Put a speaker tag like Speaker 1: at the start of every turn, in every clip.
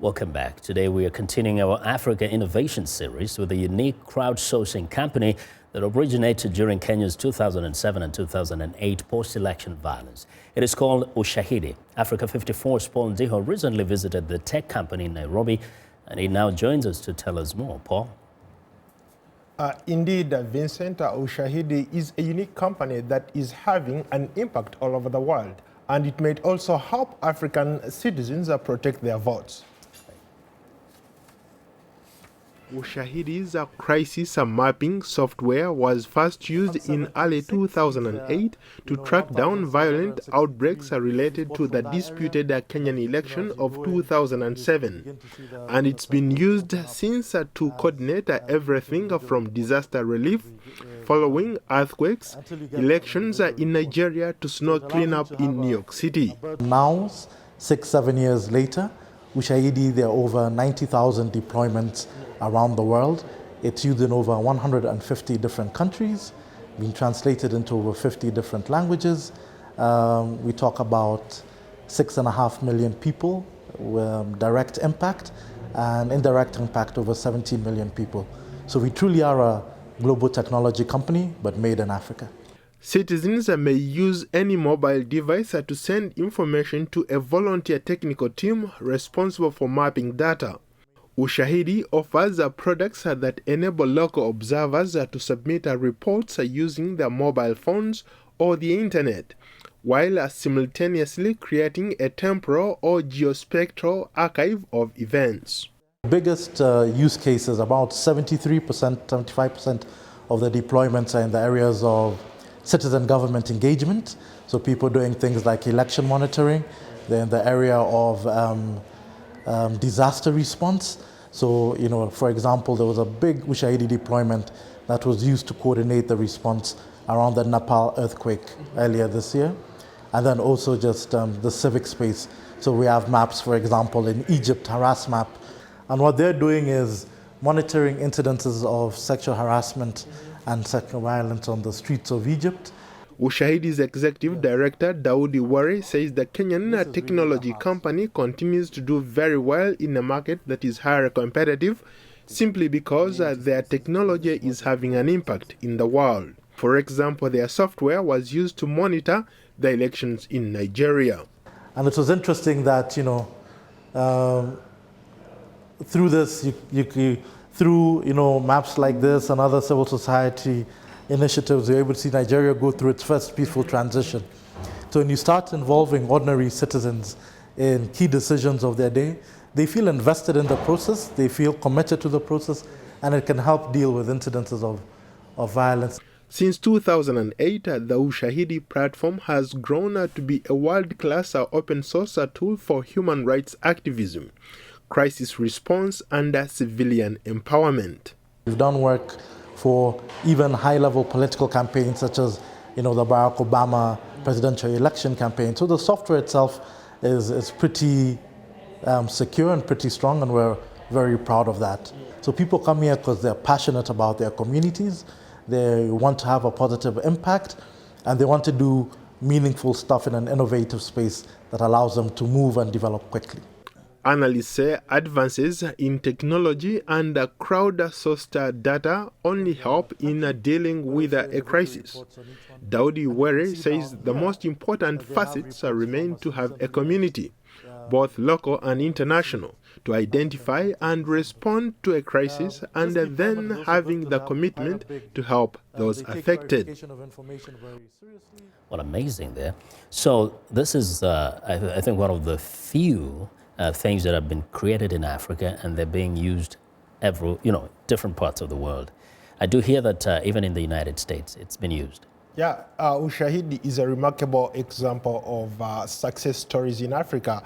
Speaker 1: Welcome back. Today we are continuing our Africa Innovation Series with a unique crowdsourcing company that originated during Kenya's 2007 and 2008 post-election violence. It is called Ushahidi. Africa 54's Paul Ndiho recently visited the tech company in Nairobi, and he now joins us to tell us more. Paul?
Speaker 2: Indeed, Vincent, Ushahidi is a unique company that is having an impact all over the world, and it may also help African citizens protect their votes. Ushahidi's crisis mapping software was first used in early 2008 to track down violent outbreaks related to the disputed Kenyan election of 2007. And it's been used since to coordinate everything from disaster relief, following earthquakes, elections in Nigeria to snow cleanup in New York City.
Speaker 3: Now, 6-7 years later, Ushahidi, there are over 90,000 deployments around the world. It's used in over 150 different countries, been translated into over 50 different languages. We talk about 6.5 million people with direct impact, and indirect impact over 17 million people. So we truly are a global technology company, but made in Africa.
Speaker 2: Citizens may use any mobile device to send information to a volunteer technical team responsible for mapping data. Ushahidi offers products that enable local observers to submit reports using their mobile phones or the internet, while simultaneously creating a temporal or geospectral archive of events.
Speaker 3: Biggest use cases, about 73%, 75% of the deployments are in the areas of citizen government engagement, so people doing things like election monitoring. They're in the area of disaster response. So, for example, there was a big Ushahidi deployment that was used to coordinate the response around the Nepal earthquake earlier this year. And then also just the civic space. So we have maps, for example, in Egypt, harass map. And what they're doing is monitoring incidences of sexual harassment and sexual violence on the streets of Egypt.
Speaker 2: Ushahidi's executive director, Daudi Wari, says the Kenyan technology company continues to do very well in a market that is highly competitive, simply because their technology is having an impact in the world. For example, their software was used to monitor the elections in Nigeria.
Speaker 3: And it was interesting that, through this, through maps like this and other civil society initiatives, you're able to see Nigeria go through its first peaceful transition. So when you start involving ordinary citizens in key decisions of their day, they feel invested in the process, they feel committed to the process, and it can help deal with incidences of violence.
Speaker 2: Since 2008, the Ushahidi platform has grown to be a world-class open source tool for human rights activism, crisis response, and civilian empowerment.
Speaker 3: We've done work for even high-level political campaigns, such as the Barack Obama presidential election campaign. So the software itself is pretty secure and pretty strong, and we're very proud of that. So people come here because they're passionate about their communities, they want to have a positive impact, and they want to do meaningful stuff in an innovative space that allows them to move and develop quickly.
Speaker 2: Analysts say advances in technology and crowdsourced data only help in dealing with a crisis. Daudi Were says the most important facets remain to have a community, both local and international, to identify and respond to a crisis, and then having the commitment to help those affected.
Speaker 1: What amazing there. So this is, I think, one of the few things that have been created in Africa, and they're being used different parts of the world. I do hear that even in the United States, it's been used.
Speaker 2: Yeah, Ushahidi is a remarkable example of success stories in Africa.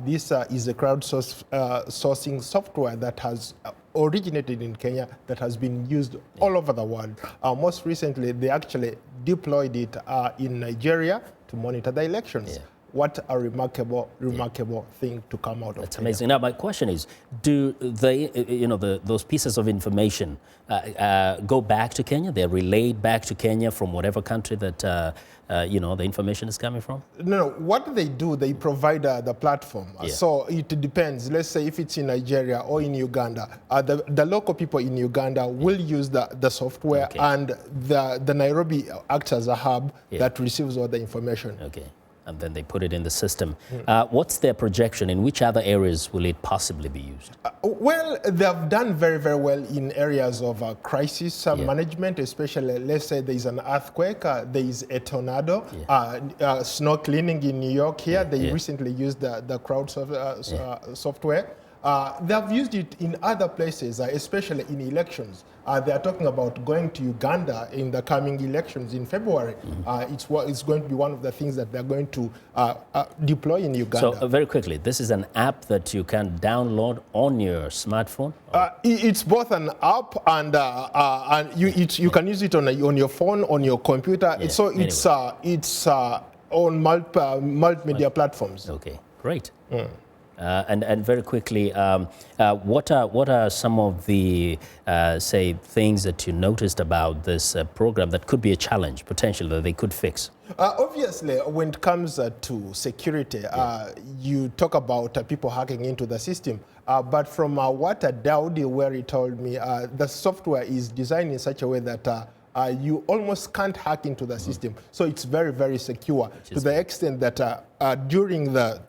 Speaker 2: This is a crowdsourcing software that has originated in Kenya, that has been used all over the world. Most recently, they actually deployed it in Nigeria to monitor the elections. What a remarkable thing to come out of
Speaker 1: That's
Speaker 2: Kenya.
Speaker 1: amazing. Now, my question is, do they, those pieces of information go back to Kenya? They're relayed back to Kenya from whatever country that, the information is coming from?
Speaker 2: No, what they do, they provide the platform.
Speaker 1: Yeah.
Speaker 2: So it depends. Let's say if it's in Nigeria or in Uganda, the local people in Uganda will use the software,
Speaker 1: Okay.
Speaker 2: and the Nairobi acts as a hub
Speaker 1: Yeah.
Speaker 2: that receives all the information.
Speaker 1: Okay. And then they put it in the system. What's their projection? In which other areas will it possibly be used?
Speaker 2: Well, they've done very, very well in areas of crisis management, especially, let's say there's an earthquake, there is a tornado, snow cleaning in New York here. They recently used the crowd software. They've used it in other places, especially in elections. They are talking about going to Uganda in the coming elections in February. It's going to be one of the things that they're going to deploy in Uganda.
Speaker 1: So very quickly, this is an app that you can download on your smartphone?
Speaker 2: It's both an app and you can use it on your phone, on your computer.
Speaker 1: Yeah,
Speaker 2: So it's on multimedia platforms.
Speaker 1: Okay, great. And very quickly, what are some of the, say, things that you noticed about this program that could be a challenge, potentially, that they could fix?
Speaker 2: Obviously, when it comes to security, you talk about people hacking into the system. But from what Daudi Weri told me, the software is designed in such a way that you almost can't hack into the system. So it's very, very secure, to the extent that during the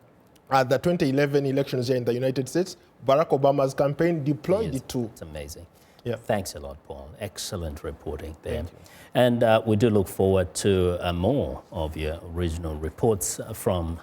Speaker 2: 2011 elections here in the United States, Barack Obama's campaign deployed it too.
Speaker 1: It's amazing.
Speaker 2: Yeah.
Speaker 1: Thanks a lot, Paul. Excellent reporting there. And we do look forward to more of your original reports from